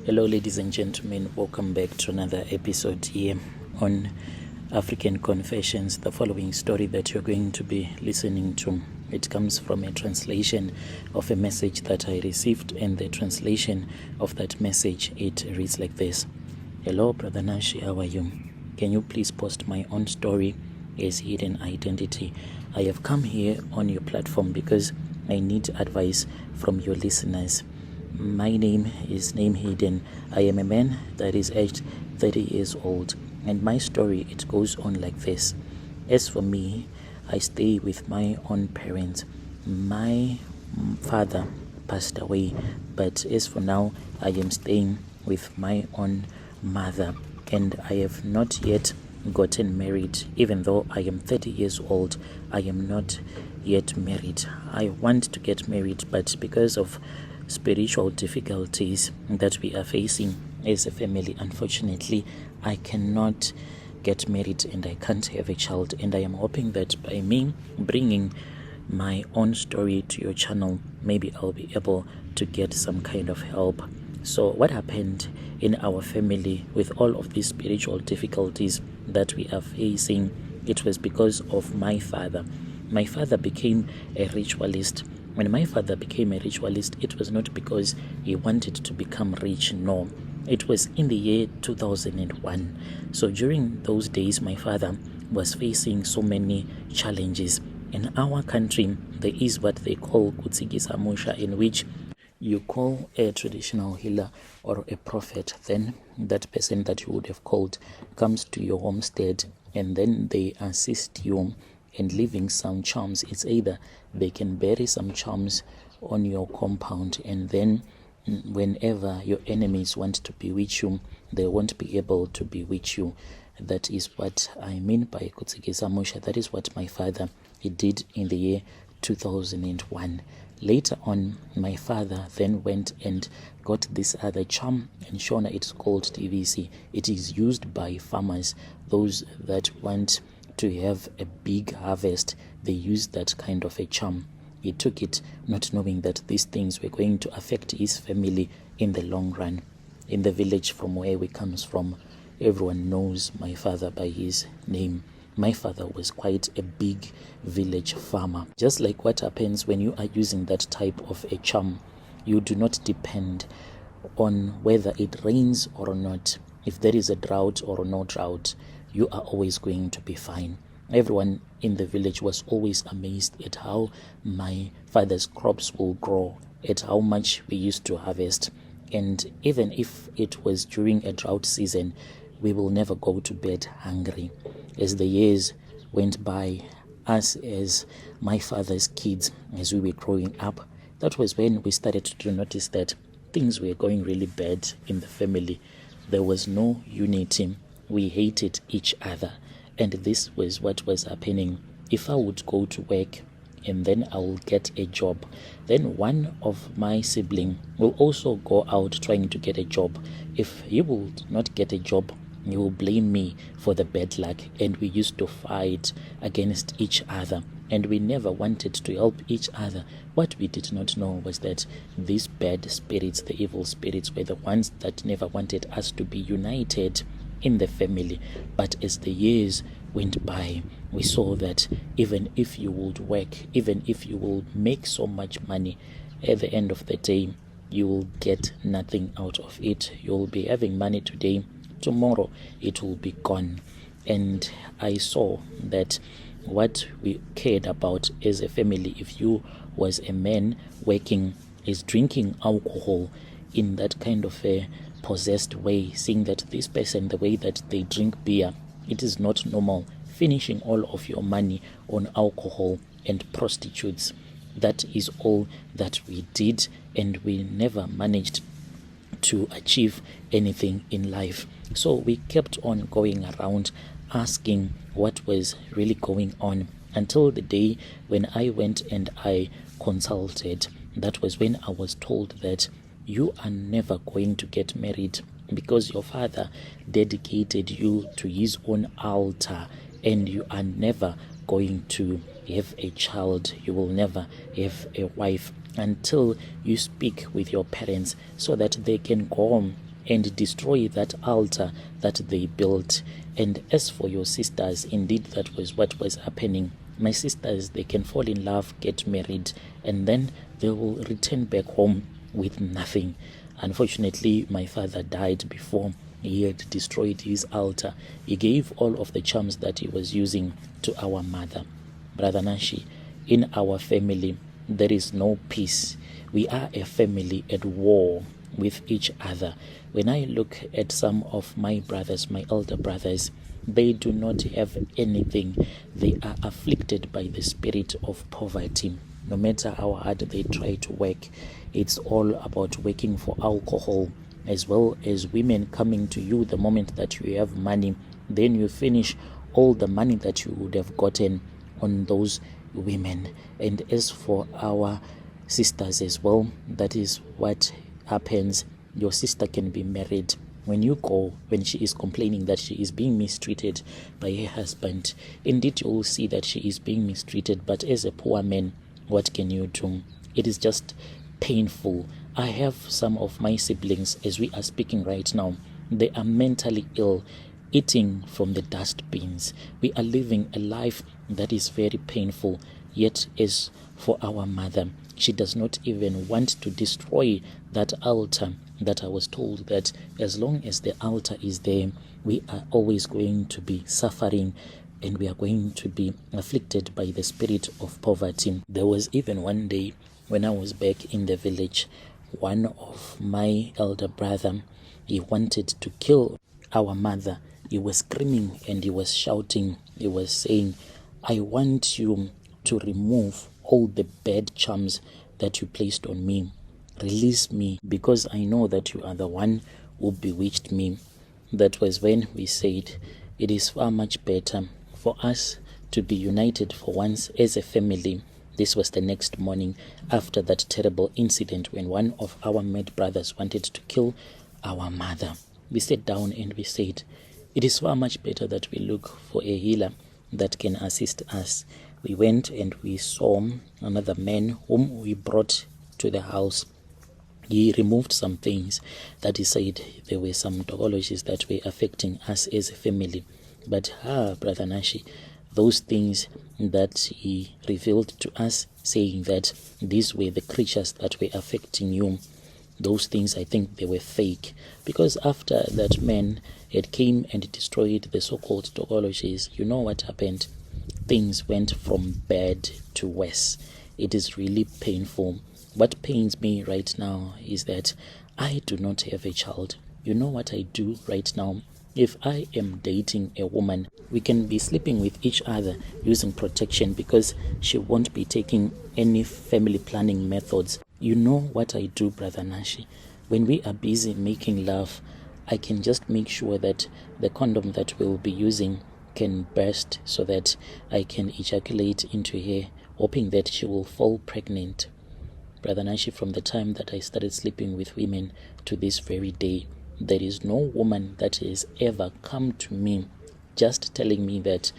Hello, ladies and gentlemen. Welcome back to another episode here on African Confessions. The following story that you're going to be listening to, it comes from a translation of a message that I received, and the translation of that message, it reads like this. Hello, Brother Nashi, how are you? Can you please post my own story as hidden identity? I have come here on your platform because I need advice from your listeners. My name is Name Hidden. I am a man that is aged 30 years old, and my story, it goes on like this. As for me, I stay with my own parents. My father passed away, but as for now, I am staying with my own mother, and I have not yet gotten married. Even though I am 30 years old, I am not yet married. I want to get married, but because of spiritual difficulties that we are facing as a family, unfortunately, I cannot get married and I can't have a child. And I am hoping that by me bringing my own story to your channel, maybe I'll be able to get some kind of help. So what happened in our family with all of these spiritual difficulties that we are facing, it was because of my father. My father became a ritualist. When my father became a ritualist, it was not because he wanted to become rich, no. It was in the year 2001. So during those days, my father was facing so many challenges. In our country, there is what they call Consultation, in which you call a traditional healer or a prophet. Then that person that you would have called comes to your homestead, and then they assist you and leaving some charms. It's either they can bury some charms on your compound, and then whenever your enemies want to bewitch you, they won't be able to bewitch you. That is what I mean by Kutsikisa. That is what my father, he did in the year 2001. Later on, my father then went and got this other charm, and Shona, it's called TVC. It is used by farmers, those that want to have a big harvest. They use that kind of a charm. He took it not knowing that these things were going to affect his family in the long run. In the village from where we comes from, everyone knows my father by his name. My father was quite a big village farmer. Just like what happens when you are using that type of a charm, you do not depend on whether it rains or not. If there is a drought or no drought, you are always going to be fine. Everyone in the village was always amazed at how my father's crops will grow, at how much we used to harvest. And even if it was during a drought season, we will never go to bed hungry. As the years went by, us as my father's kids, as we were growing up, that was when we started to notice that things were going really bad in the family. There was no unity. We hated each other, and this was what was happening. If I would go to work and then I will get a job, then one of my siblings will also go out trying to get a job. If he will not get a job, he will blame me for the bad luck, and we used to fight against each other, and we never wanted to help each other. What we did not know was that these bad spirits, the evil spirits, were the ones that never wanted us to be united in the family. But as the years went by, we saw that even if you would work, even if you will make so much money, at the end of the day, you will get nothing out of it. You will be having money today, tomorrow it will be gone. And I saw that what we cared about as a family, if you was a man working, is drinking alcohol in that kind of a possessed way, seeing that this person, the way that they drink beer, it is not normal. Finishing all of your money on alcohol and prostitutes. That is all that we did, and we never managed to achieve anything in life. So we kept on going around asking what was really going on, until the day when I went and I consulted. That was when I was told that you are never going to get married because your father dedicated you to his own altar, and you are never going to have a child. You will never have a wife until you speak with your parents so that they can go and destroy that altar that they built. And as for your sisters, indeed that was what was happening. My sisters, they can fall in love, get married, and then they will return back home with nothing. Unfortunately, my father died before he had destroyed his altar. He gave all of the charms that he was using to our mother. Brother Nashi, in our family, there is no peace. We are a family at war with each other. When I look at some of my brothers, my elder brothers, they do not have anything. They are afflicted by the spirit of poverty. No matter how hard they try to work, it's all about working for alcohol, as well as women coming to you the moment that you have money. Then you finish all the money that you would have gotten on those women. And as for our sisters as well, that is what happens. Your sister can be married. When you go, when she is complaining that she is being mistreated by her husband, indeed you will see that she is being mistreated, but as a poor man, what can you do? It is just painful. I have some of my siblings, as we are speaking right now, they are mentally ill, eating from the dustbins. We are living a life that is very painful. Yet as for our mother, she does not even want to destroy that altar that I was told that as long as the altar is there, we are always going to be suffering and we are going to be afflicted by the spirit of poverty. There was even one day when I was back in the village, one of my elder brother, he wanted to kill our mother. He was screaming and he was shouting. He was saying, I want you to remove all the bad charms that you placed on me. Release me, because I know that you are the one who bewitched me. That was when we said it is far much better for us to be united for once as a family. This was the next morning after that terrible incident when one of our mad brothers wanted to kill our mother. We sat down and we said, it is far much better that we look for a healer that can assist us. We went and we saw another man whom we brought to the house. He removed some things that he said there were some pathologies that were affecting us as a family. But Brother Nashi, those things that he revealed to us, saying that these were the creatures that were affecting you, those things I think they were fake. Because after that man had came and destroyed the so-called pathologies, you know what happened? Things went from bad to worse. It is really painful. What pains me right now is that I do not have a child. You know what I do right now? If I am dating a woman, we can be sleeping with each other using protection because she won't be taking any family planning methods. You know what I do, Brother Nashi? When we are busy making love, I can just make sure that the condom that we'll be using can burst so that I can ejaculate into her, hoping that she will fall pregnant. Brother Nashi, from the time that I started sleeping with women to this very day, there is no woman that has ever come to me just telling me that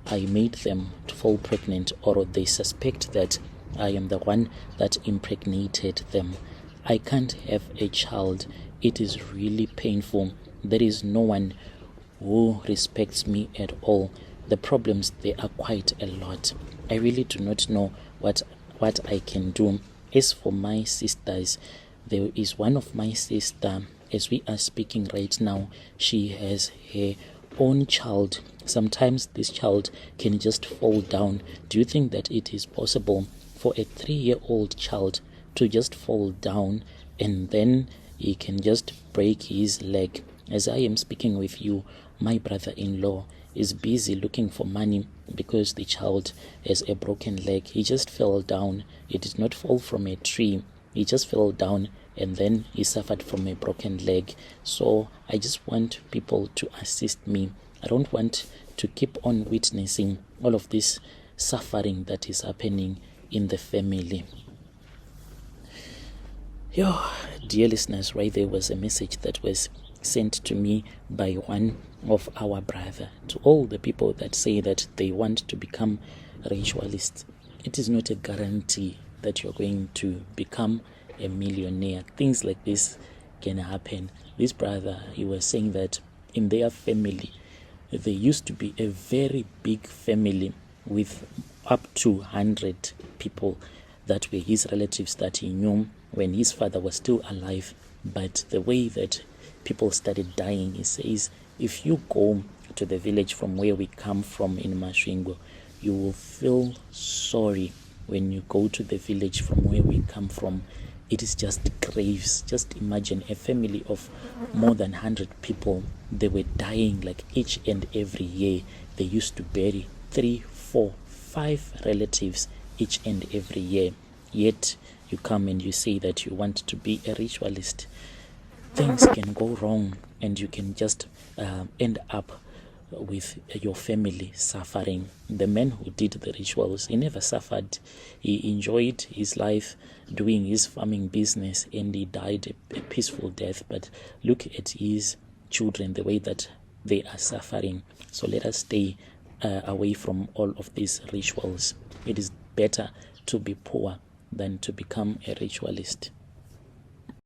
I made them to fall pregnant or they suspect that I am the one that impregnated them. I can't have a child. It is really painful. There is no one who respects me at all. The problems, they are quite a lot. I really do not know what I can do. As for my sisters, there is one of my sister, as we are speaking right now, she has her own child. Sometimes this child can just fall down. Do you think that it is possible for a 3-year-old child to just fall down and then he can just break his leg? As I am speaking with you, my brother-in-law is busy looking for money because the child has a broken leg. He just fell down. He did not fall from a tree. He just fell down and then he suffered from a broken leg. So I just want people to assist me. I don't want to keep on witnessing all of this suffering that is happening in the family. Dear listeners, right there was a message that was sent to me by one of our brother. To all the people that say that they want to become ritualists, it is not a guarantee that you're going to become a millionaire. Things like this can happen. This brother, he was saying that in their family, there used to be a very big family with up to 100 people that were his relatives that he knew when his father was still alive. But the way that people started dying, he says, if you go to the village from where we come from in Mashwingo, you will feel sorry when you go to the village from where we come from. It is just graves. Just imagine a family of more than 100 people. They were dying like each and every year. They used to bury 3, 4, 5 relatives each and every year. Yet you come and you say that you want to be a ritualist. Things can go wrong, and you can just end up with your family suffering. The man who did the rituals, he never suffered. He enjoyed his life doing his farming business, and he died a peaceful death. But look at his children, the way that they are suffering. So let us stay away from all of these rituals. It is better to be poor than to become a ritualist.